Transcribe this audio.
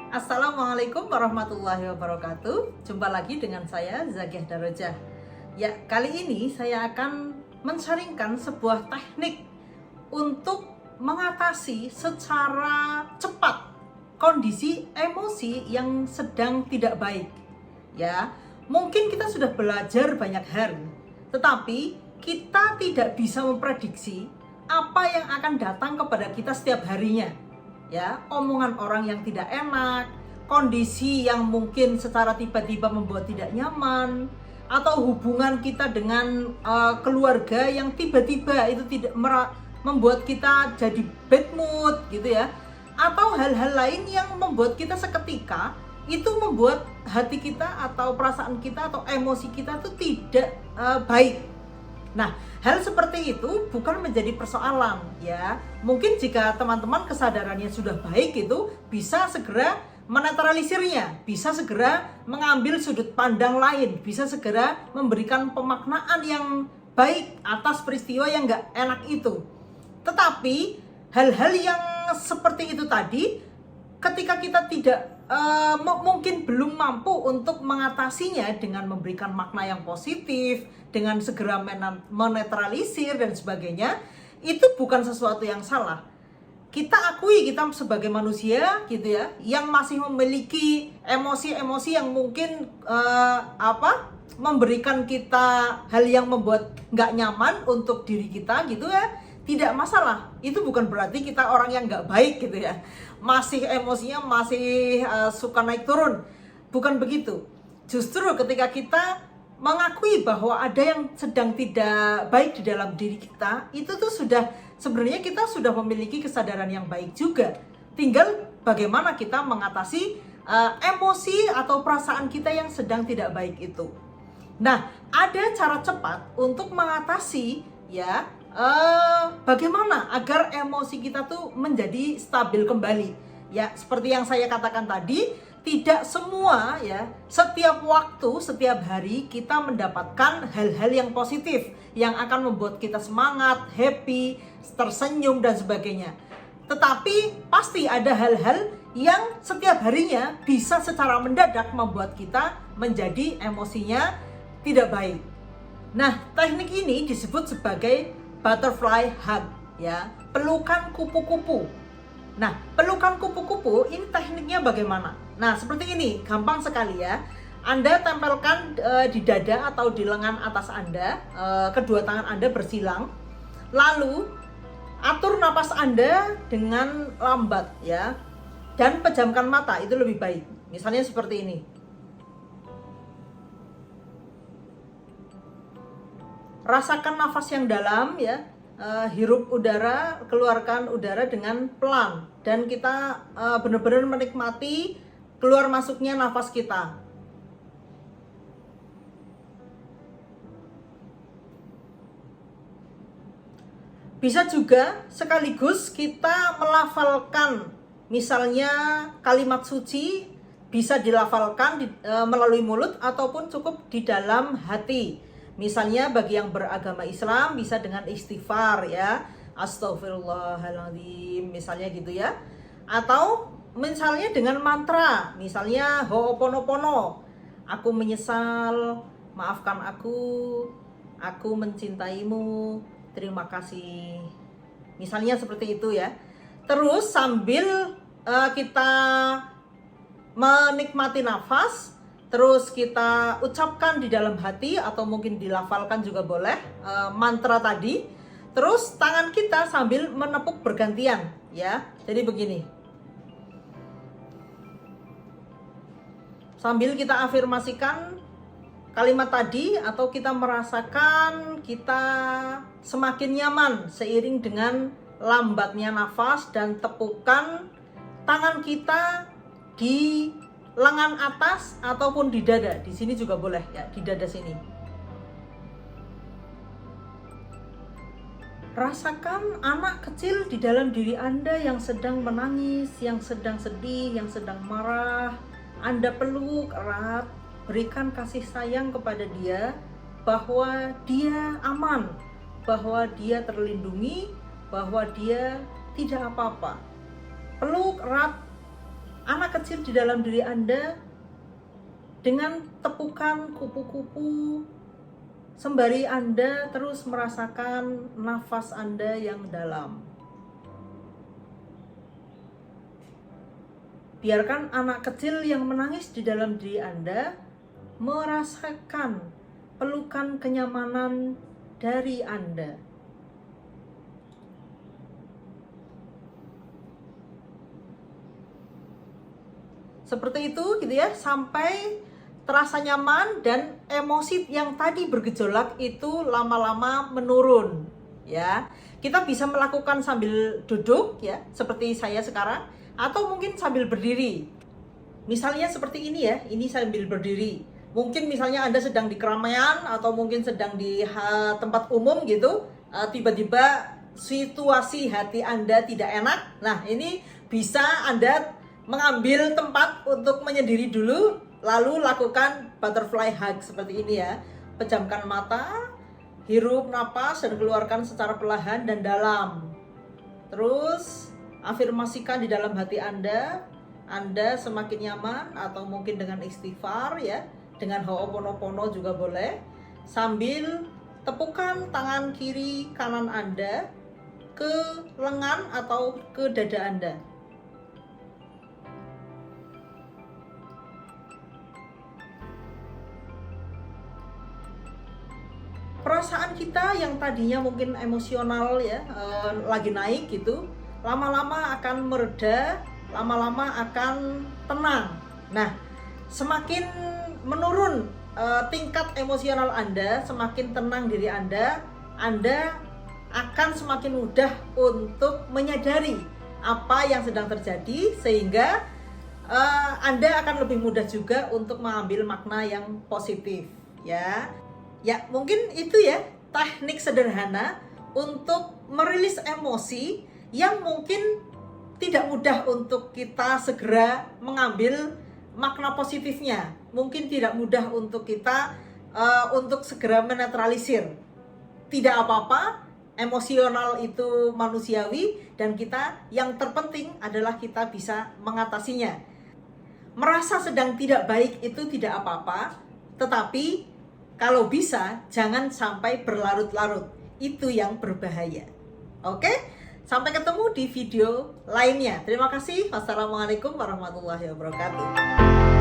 Assalamualaikum warahmatullahi wabarakatuh. Jumpa lagi dengan saya Zakiah Darajah. Ya, kali ini saya akan men-sharingkan sebuah teknik untuk mengatasi secara cepat kondisi emosi yang sedang tidak baik. Ya, mungkin kita sudah belajar banyak hal, tetapi kita tidak bisa memprediksi apa yang akan datang kepada kita setiap harinya. Ya, omongan orang yang tidak enak, kondisi yang mungkin secara tiba-tiba membuat tidak nyaman, atau hubungan kita dengan keluarga yang tiba-tiba itu tidak membuat kita jadi bad mood gitu ya, atau hal-hal lain yang membuat kita seketika itu membuat hati kita atau perasaan kita atau emosi kita itu tidak baik. Nah, hal seperti itu bukan menjadi persoalan ya. Mungkin jika teman-teman kesadarannya sudah baik itu bisa segera menetralisirnya, bisa segera mengambil sudut pandang lain, bisa segera memberikan pemaknaan yang baik atas peristiwa yang gak enak itu. Tetapi hal-hal yang seperti itu tadi, ketika kita tidak mungkin belum mampu untuk mengatasinya dengan memberikan makna yang positif, dengan segera menetralisir dan sebagainya, itu bukan sesuatu yang salah. Kita akui kita sebagai manusia gitu ya, yang masih memiliki emosi-emosi yang mungkin memberikan kita hal yang membuat nggak nyaman untuk diri kita gitu ya. Tidak masalah, itu bukan berarti kita orang yang nggak baik gitu ya, masih emosinya masih suka naik turun, bukan begitu. Justru ketika kita mengakui bahwa ada yang sedang tidak baik di dalam diri kita, itu tuh sudah sebenarnya kita sudah memiliki kesadaran yang baik juga. Tinggal bagaimana kita mengatasi emosi atau perasaan kita yang sedang tidak baik itu. Nah, ada cara cepat untuk mengatasi ya. Bagaimana agar emosi kita tuh menjadi stabil kembali ya, seperti yang saya katakan tadi, tidak semua ya, setiap waktu, setiap hari kita mendapatkan hal-hal yang positif yang akan membuat kita semangat, happy, tersenyum dan sebagainya. Tetapi pasti ada hal-hal yang setiap harinya bisa secara mendadak membuat kita menjadi emosinya tidak baik. Nah, teknik ini disebut sebagai butterfly hug ya, pelukan kupu-kupu. Nah, pelukan kupu-kupu ini tekniknya bagaimana? Nah, seperti ini, gampang sekali ya. Anda tempelkan di dada atau di lengan atas Anda, kedua tangan Anda bersilang. Lalu atur napas Anda dengan lambat ya, dan pejamkan mata, itu lebih baik. Misalnya seperti ini. Rasakan nafas yang dalam ya, hirup udara, keluarkan udara dengan pelan, dan kita benar-benar menikmati keluar masuknya nafas kita. Bisa juga sekaligus kita melafalkan, misalnya kalimat suci bisa dilafalkan melalui mulut ataupun cukup di dalam hati. Misalnya bagi yang beragama Islam bisa dengan istighfar ya, Astaghfirullahaladzim misalnya gitu ya. Atau misalnya dengan mantra, misalnya Ho'oponopono, aku menyesal, maafkan aku mencintaimu, terima kasih. Misalnya seperti itu ya. Terus sambil kita menikmati nafas, terus kita ucapkan di dalam hati atau mungkin dilafalkan juga boleh mantra tadi. Terus tangan kita sambil menepuk bergantian ya. Jadi begini. Sambil kita afirmasikan kalimat tadi, atau kita merasakan kita semakin nyaman seiring dengan lambatnya nafas dan tepukan tangan kita di lengan atas ataupun di dada. Di sini juga boleh ya, di dada sini. Rasakan anak kecil di dalam diri Anda yang sedang menangis, yang sedang sedih, yang sedang marah. Anda peluk erat, berikan kasih sayang kepada dia bahwa dia aman, bahwa dia terlindungi, bahwa dia tidak apa-apa. Peluk erat anak kecil di dalam diri Anda dengan tepukan kupu-kupu, sembari Anda terus merasakan nafas Anda yang dalam. Biarkan anak kecil yang menangis di dalam diri Anda merasakan pelukan kenyamanan dari Anda. Seperti itu gitu ya, sampai terasa nyaman dan emosi yang tadi bergejolak itu lama-lama menurun ya. Kita bisa melakukan sambil duduk ya, seperti saya sekarang, atau mungkin sambil berdiri. Misalnya seperti ini ya, ini sambil berdiri. Mungkin misalnya Anda sedang di keramaian atau mungkin sedang di tempat umum gitu, tiba-tiba situasi hati Anda tidak enak. Nah, ini bisa Anda mengambil tempat untuk menyendiri dulu, lalu lakukan butterfly hug seperti ini ya. Pejamkan mata, hirup napas dan keluarkan secara perlahan dan dalam. Terus afirmasikan di dalam hati Anda semakin nyaman, atau mungkin dengan istighfar ya, dengan ho'oponopono juga boleh, sambil tepukan tangan kiri kanan Anda ke lengan atau ke dada Anda. Perasaan kita yang tadinya mungkin emosional ya, lagi naik gitu, lama-lama akan mereda, lama-lama akan tenang. Nah, semakin menurun tingkat emosional Anda, semakin tenang diri Anda akan semakin mudah untuk menyadari apa yang sedang terjadi, sehingga Anda akan lebih mudah juga untuk mengambil makna yang positif ya. Ya, mungkin itu ya teknik sederhana untuk merilis emosi yang mungkin tidak mudah untuk kita segera mengambil makna positifnya. Mungkin tidak mudah untuk kita untuk segera menetralisir. Tidak apa-apa, emosional itu manusiawi, dan kita yang terpenting adalah kita bisa mengatasinya. Merasa sedang tidak baik itu tidak apa-apa, tetapi kalau bisa, jangan sampai berlarut-larut. Itu yang berbahaya. Oke? Sampai ketemu di video lainnya. Terima kasih. Wassalamualaikum warahmatullahi wabarakatuh.